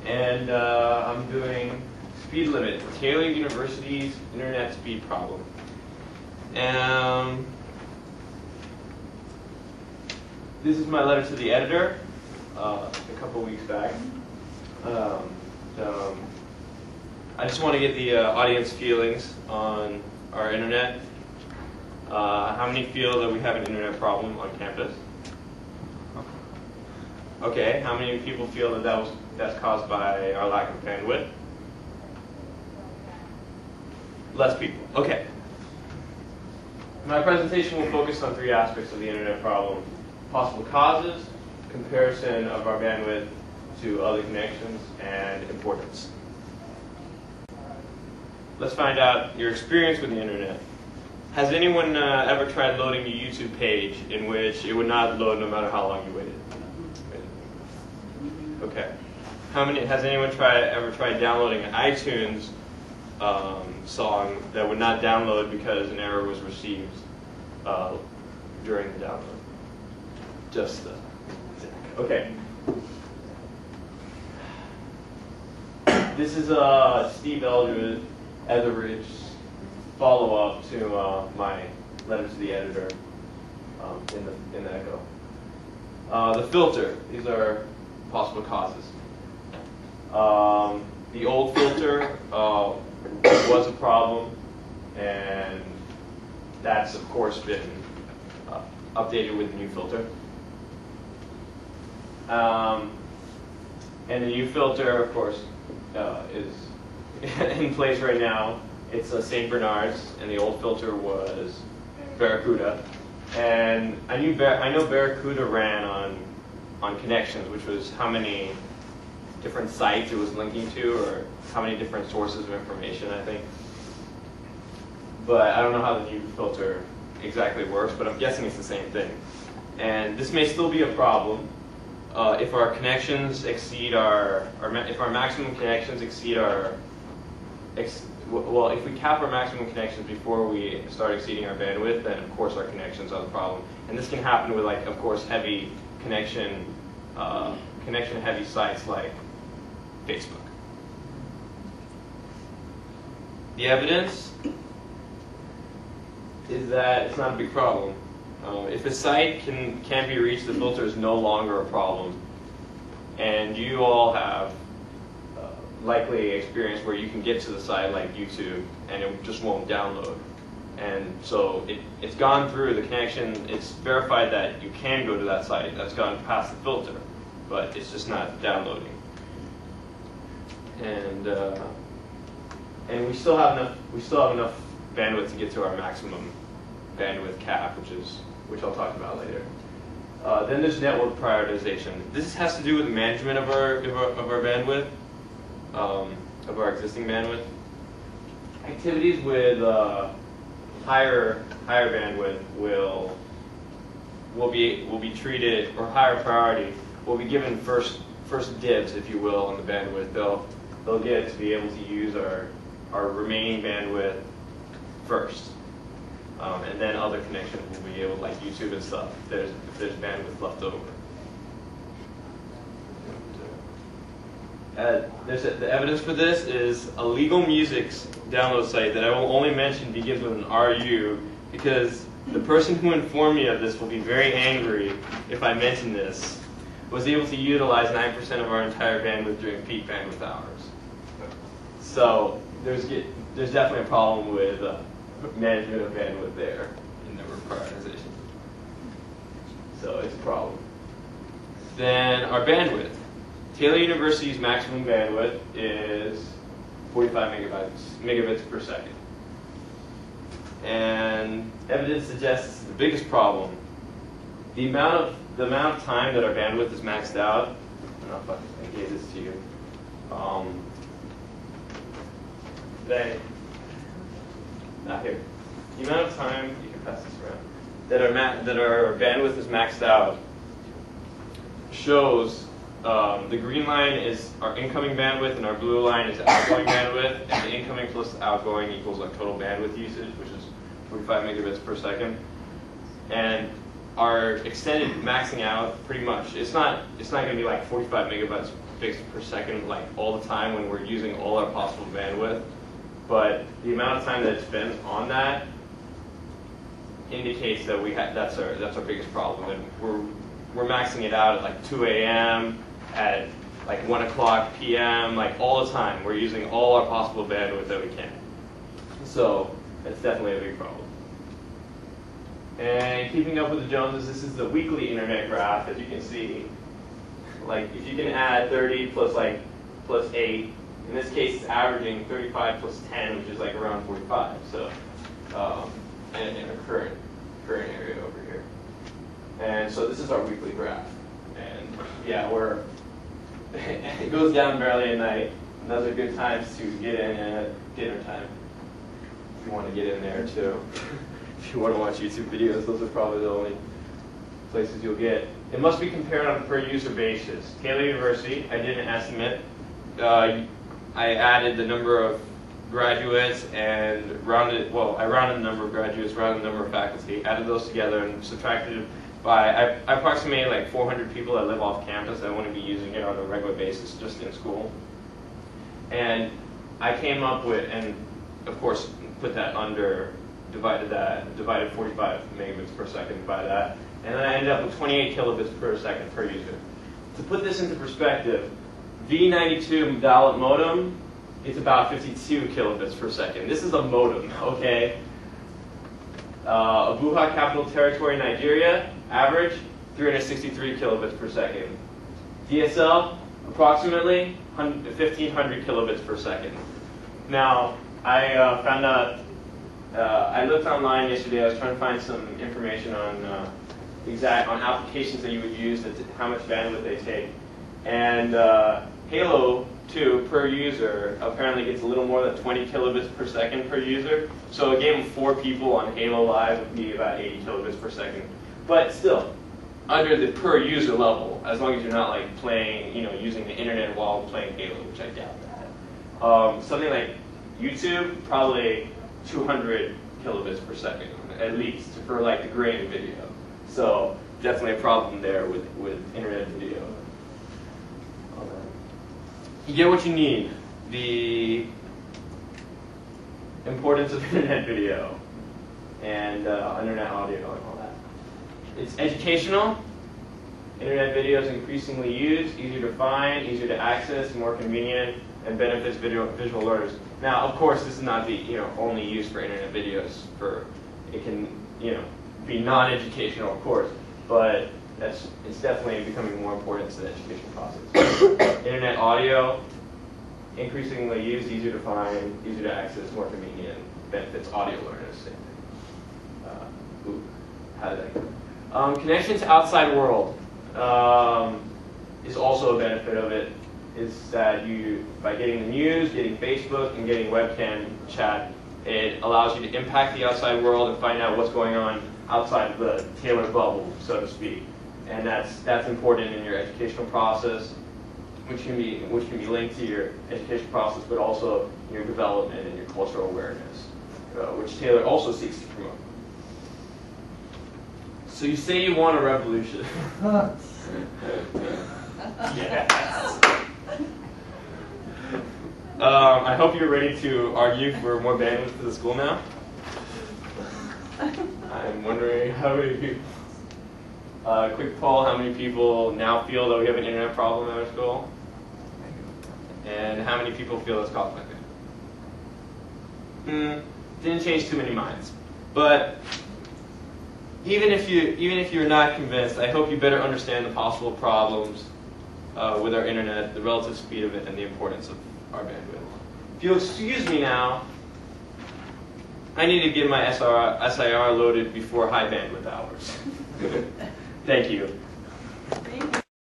and I'm doing speed limit, Taylor University's internet speed problem. This is my letter to the editor a couple weeks back. I just want to get the audience feelings on our internet. How many feel that we have an internet problem on campus? Okay, how many people feel that that's caused by our lack of bandwidth? Less people. Okay. My presentation will focus on three aspects of the internet problem: possible causes, comparison of our bandwidth to other connections, and importance. Let's find out your experience with the internet. Has anyone ever tried loading a YouTube page in which it would not load no matter how long you waited? Okay. Has anyone ever tried downloading an iTunes song that would not download because an error was received during the download? Just Zach. Okay. This is Steve Etheridge's follow-up to my letter to the editor in the Echo. The filter. These are possible causes. The old filter was a problem, and that's of course been updated with the new filter. And the new filter, of course, is in place right now. It's a St. Bernard's, and the old filter was Barracuda. And I know Barracuda ran on connections, which was how many different sites it was linking to, or how many different sources of information, I think. But I don't know how the new filter exactly works, but I'm guessing it's the same thing. And this may still be a problem if our connections exceed if our maximum connections exceed well, if we cap our maximum connections before we start exceeding our bandwidth, then of course our connections are the problem. And this can happen with, like, of course, heavy connection heavy sites like Facebook. The evidence is that it's not a big problem. If a site can't be reached, the filter is no longer a problem. And you all have likely experience where you can get to the site like YouTube and it just won't download. And so it's gone through the connection, it's verified that you can go to that site, that's gone past the filter, but it's just not downloading. And we still have enough bandwidth to get to our maximum bandwidth cap, which I'll talk about later. Then there's network prioritization. This has to do with the management of our bandwidth, of our existing bandwidth. Activities with higher bandwidth will be treated, or higher priority will be given first dibs, if you will, on the bandwidth. They'll get to be able to use our remaining bandwidth first. And then other connections will be able, like YouTube and stuff, if there's bandwidth left over. The evidence for this is a legal music's download site that I will only mention begins with an RU, because the person who informed me of this will be very angry if I mention this, was able to utilize 9% of our entire bandwidth during peak bandwidth hours. So there's definitely a problem with management of bandwidth there in network prioritization. So it's a problem. Then our bandwidth. Taylor University's maximum bandwidth is 45 megabits per second. And evidence suggests this is the biggest problem. The amount of time that our bandwidth is maxed out, I don't know if I gave this to you. Here. The amount of time, you can pass this around, that our bandwidth is maxed out shows the green line is our incoming bandwidth and our blue line is outgoing bandwidth, and the incoming plus the outgoing equals our total bandwidth usage, which is 45 megabits per second. And our extended maxing out, pretty much, it's not going to be like 45 megabytes megabits per second like all the time when we're using all our possible bandwidth. But the amount of time that it spends on that indicates that that's our biggest problem, and we're maxing it out at like 2 a.m. at like 1 o'clock p.m. like all the time. We're using all our possible bandwidth that we can. So that's definitely a big problem. And keeping up with the Joneses, this is the weekly internet graph. As you can see, like if you can add 30 plus 8, in this case it's averaging 35 plus 10, which is like around 45. So in a current area over here. And so this is our weekly graph. And yeah, it goes down barely at night. And those are good times to get in at dinner time. If you want to get in there too. If you want to watch YouTube videos, those are probably the only places you'll get. It must be compared on a per user basis. Taylor University, I did an estimate. I added the number of graduates and I rounded the number of graduates, rounded the number of faculty, added those together and subtracted it by, I approximated like 400 people that live off campus that want to be using it on a regular basis just in school. And I came up with, and of course put that under, divided 45 megabits per second by that, and then I ended up with 28 kilobits per second per user. To put this into perspective, V92 dial-up modem is about 52 kilobits per second. This is a modem, okay? Abuja Capital Territory, Nigeria, average 363 kilobits per second. DSL, approximately 1,500 kilobits per second. Now, I found out, I looked online yesterday, I was trying to find some information on on applications that you would use, how much bandwidth they take. And Halo 2 per user apparently gets a little more than 20 kilobits per second per user. So a game of 4 people on Halo Live would be about 80 kilobits per second. But still, under the per user level, as long as you're not like playing, using the internet while playing Halo, which I doubt that. Something like YouTube, probably 200 kilobits per second, at least, for like the grain video. So definitely a problem there with internet video. You get what you need. The importance of internet video and internet audio and all that. It's educational. Internet video is increasingly used, easier to find, easier to access, more convenient, and benefits visual learners. Now, of course, this is not the only use for internet videos. It can be non-educational, of course, but it's definitely becoming more important to the education process. Internet audio, increasingly used, easier to find, easier to access, more convenient, benefits audio learners. How did that go? Connection to outside world is also a benefit of it. Is that by getting the news, getting Facebook, and getting webcam chat, it allows you to impact the outside world and find out what's going on outside of the Taylor bubble, so to speak. And that's important in your educational process, which can be linked to your education process, but also your development and your cultural awareness, which Taylor also seeks to promote. So you say you want a revolution. Yes. I hope you're ready to argue for more bandwidth for the school now. I'm wondering how many people. Quick poll, how many people now feel that we have an internet problem at our school? And how many people feel it's caused by bandwidth? Didn't change too many minds. But even if you're not convinced, I hope you better understand the possible problems with our internet, the relative speed of it, and the importance of our bandwidth. If you'll excuse me now, I need to get my SIR loaded before high bandwidth hours. Thank you.